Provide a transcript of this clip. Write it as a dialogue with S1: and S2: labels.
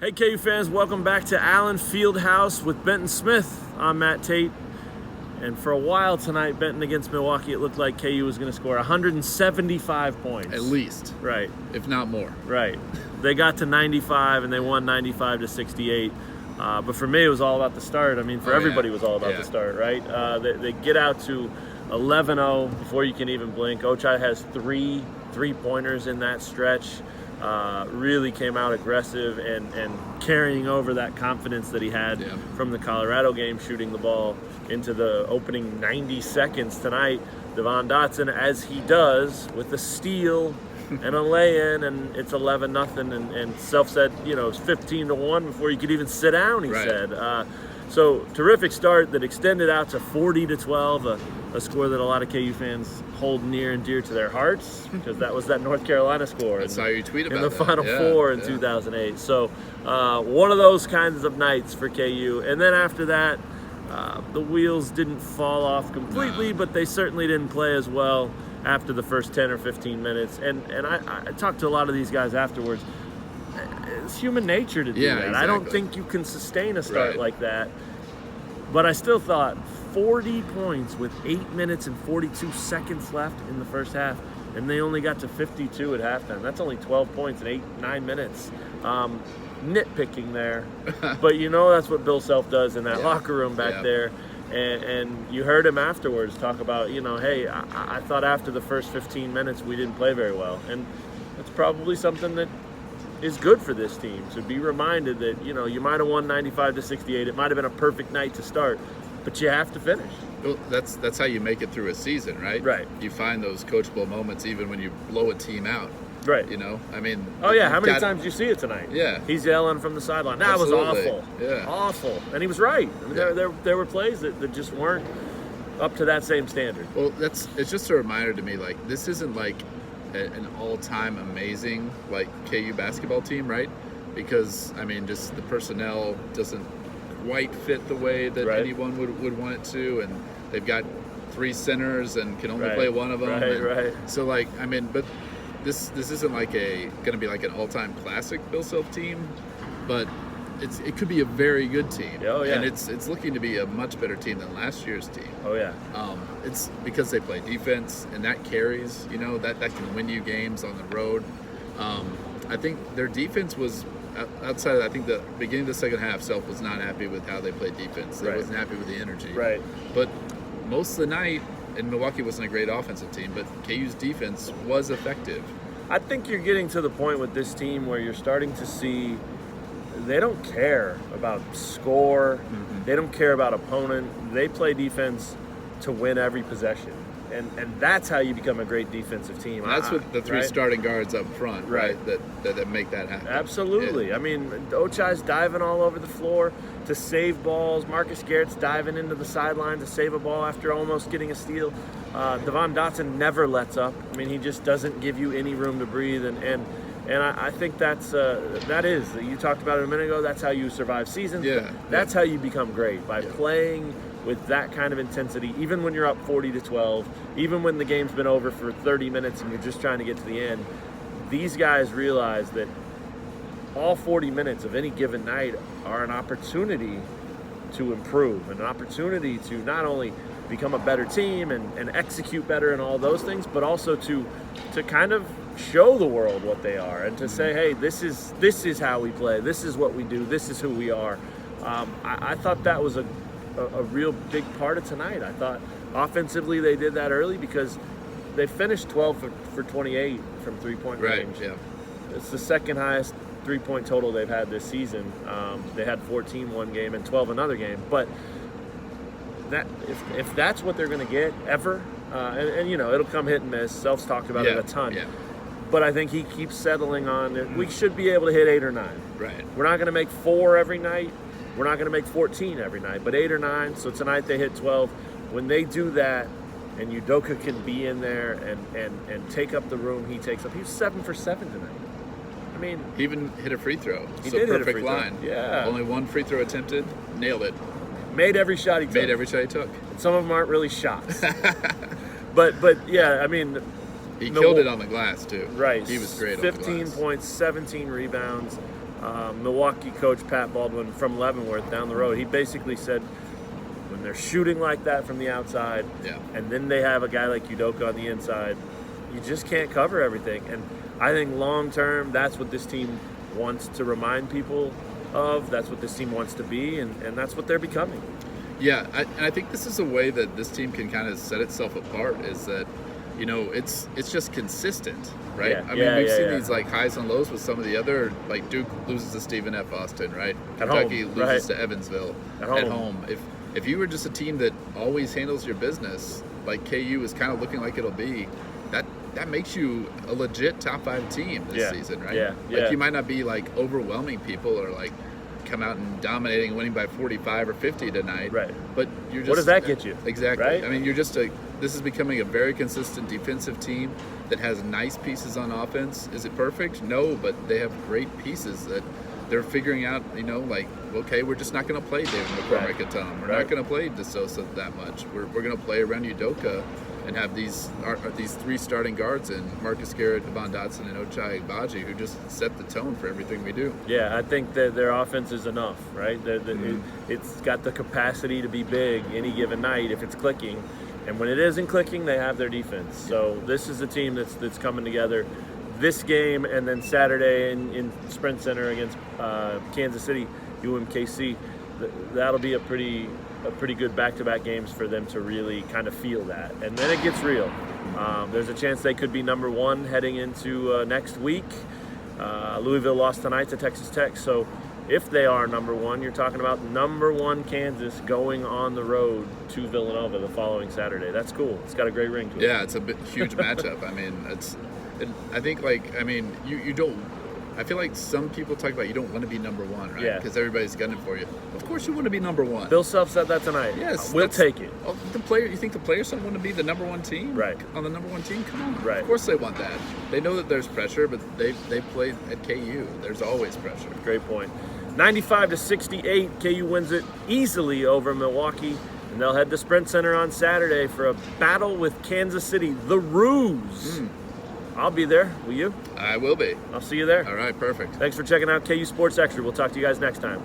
S1: Hey KU fans, welcome back to Allen Fieldhouse with Benton Smith. I'm Matt Tate, and for a while tonight, Benton against Milwaukee, it looked like KU was going to score 175 points.
S2: At least.
S1: Right.
S2: If not more.
S1: Right. They got to 95, and they won 95-68. But for me, it was all about the start. I mean, for everybody, it was all about the start, right? They get out to 11-0 before you can even blink. Ochai has three three-pointers in that stretch. Really came out aggressive and carrying over that confidence that he had from the Colorado game, shooting the ball into the opening 90 seconds tonight. Devon Dotson, as he does, with a steal and a lay-in, and it's 11-0, and Self said, it's 15-1 before you could even sit down, he said. So terrific start that extended out to 40-12, a score that a lot of KU fans hold near and dear to their hearts, because that was that North Carolina score.
S2: I saw you tweet about
S1: in the
S2: that.
S1: Final Four in 2008. So one of those kinds of nights for KU. And then after that, the wheels didn't fall off completely, but they certainly didn't play as well after the first 10 or 15 minutes. And I talked to a lot of these guys afterwards. It's human nature to do that.
S2: Exactly.
S1: I don't think you can sustain a start like that. But I still thought 40 points with 8 minutes and 42 seconds left in the first half, and they only got to 52 at halftime. That's only 12 points in 9 minutes. Nitpicking there. But that's what Bill Self does in that locker room back there. And you heard him afterwards talk about, hey, I thought after the first 15 minutes we didn't play very well. And that's probably something that is good for this team, to be reminded that, you might have won 95-68. It might have been a perfect night to start, but you have to finish.
S2: Well, that's how you make it through a season, right?
S1: Right.
S2: You find those coachable moments even when you blow a team out.
S1: Right.
S2: I mean.
S1: Oh, yeah. How many times did you see it tonight?
S2: Yeah.
S1: He's yelling from the sideline. That was awful.
S2: Yeah.
S1: Awful. And he was right. I mean, there were plays that just weren't up to that same standard.
S2: Well, it's just a reminder to me, this isn't an all-time amazing KU basketball team, right? Because just the personnel doesn't quite fit the way that anyone would want it to, and they've got 3 centers and can only play one of them.
S1: Right.
S2: So but this isn't going to be an all-time classic Bill Self team, but it could be a very good team.
S1: Oh, yeah.
S2: And it's looking to be a much better team than last year's team.
S1: Oh, yeah.
S2: It's because they play defense, and that carries, that can win you games on the road. I think their defense was, outside of, I think the beginning of the second half, Self was not happy with how they played defense. They wasn't happy with the energy.
S1: Right.
S2: But most of the night, and Milwaukee wasn't a great offensive team, but KU's defense was effective.
S1: I think you're getting to the point with this team where you're starting to see they don't care about score. Mm-hmm. They don't care about opponent. They play defense to win every possession. And that's how you become a great defensive team.
S2: And that's with the 3 starting guards up front, right? That make that happen.
S1: Absolutely. Yeah. I mean, Ochai's diving all over the floor to save balls. Marcus Garrett's diving into the sideline to save a ball after almost getting a steal. Devon Dotson never lets up. I mean, he just doesn't give you any room to breathe. And I think that is, you talked about it a minute ago, that's how you survive seasons.
S2: Yeah.
S1: That's how you become great, by playing with that kind of intensity, even when you're up 40-12, even when the game's been over for 30 minutes and you're just trying to get to the end. These guys realize that all 40 minutes of any given night are an opportunity to improve, an opportunity to not only become a better team and execute better and all those things, but also to kind of show the world what they are, and to say, hey, this is how we play, this is what we do, this is who we are. I thought that was a real big part of tonight. I thought offensively they did that early, because they finished 12 for 28 from three-point range.
S2: Yeah.
S1: It's the second highest three-point total they've had this season. They had 14 one game and 12 another game. But that if that's what they're going to get ever, and it'll come hit and miss. Self's talked about it a ton.
S2: Yeah.
S1: But I think he keeps settling on it. We should be able to hit 8 or 9.
S2: Right.
S1: We're not going to make 4 every night. We're not going to make 14 every night, but 8 or 9. So tonight they hit 12. When they do that, and Udoka can be in there and take up the room he takes up. He was 7 for 7 tonight. I mean,
S2: he even hit a free throw.
S1: He did hit a free throw.
S2: Line.
S1: Yeah.
S2: Only 1 free throw attempted. Nailed it.
S1: Made every shot he took.
S2: And
S1: some of them aren't really shots. but yeah, I mean,
S2: he killed it on the glass too.
S1: Right.
S2: He was great.
S1: 15
S2: on the glass.
S1: points, 17 rebounds. Milwaukee coach Pat Baldwin from Leavenworth down the road, he basically said when they're shooting like that from the outside, and then they have a guy like Udoka on the inside, you just can't cover everything. And I think long term, that's what this team wants to remind people of. That's what this team wants to be, and that's what they're becoming.
S2: Yeah, and I think this is a way that this team can kind of set itself apart, is that, you know, it's just consistent, right? I mean, we've seen these like highs and lows with some of the other, like Duke loses to Stephen F. Austin, right? Kentucky loses to Evansville at home. If you were just a team that always handles your business, like KU is kind of looking like it'll be, that makes you a legit top 5 team this season, right? Like you might not be like overwhelming people or like come out and dominating, winning by 45 or 50 tonight,
S1: right?
S2: But you're just,
S1: what does that get you?
S2: Exactly.
S1: Right?
S2: I mean, this is becoming a very consistent defensive team that has nice pieces on offense. Is it perfect? No, but they have great pieces that they're figuring out. You know, like, okay, we're just not going to play David McCormick a ton. We're not going to play DeSosa that much. We're going to play around Udoka and have these 3 starting guards in Marcus Garrett, Devon Dotson, and Ochai Agbaji, who just set the tone for everything we do.
S1: Yeah, I think that their offense is enough, right? It's got the capacity to be big any given night if it's clicking. And when it isn't clicking, they have their defense. So this is a team that's coming together. This game and then Saturday in Sprint Center against Kansas City, UMKC, that'll be a pretty good back-to-back games for them to really kind of feel that. And then it gets real. There's a chance they could be number 1 heading into next week. Louisville lost tonight to Texas Tech, so if they are number 1, you're talking about number 1 Kansas going on the road to Villanova the following Saturday. That's cool. It's got a great ring to it.
S2: Yeah, it's a huge matchup. I mean, you don't. I feel like some people talk about you don't want to be number 1, right?
S1: Yeah.
S2: Because everybody's gunning for you. Of course you want to be number 1.
S1: Bill Self said that tonight.
S2: Yes.
S1: We'll take it.
S2: Oh, you think the players don't want to be the number 1 team?
S1: Right.
S2: On the number 1 team? Come on.
S1: Right.
S2: Of course they want that. They know that there's pressure, but they played at KU. There's always pressure.
S1: Great point. 95-68, KU wins it easily over Milwaukee, and they'll head to Sprint Center on Saturday for a battle with Kansas City, the Roos. I'll be there. Will you?
S2: I will be.
S1: I'll see you there.
S2: All right, perfect.
S1: Thanks for checking out KU Sports Extra. We'll talk to you guys next time.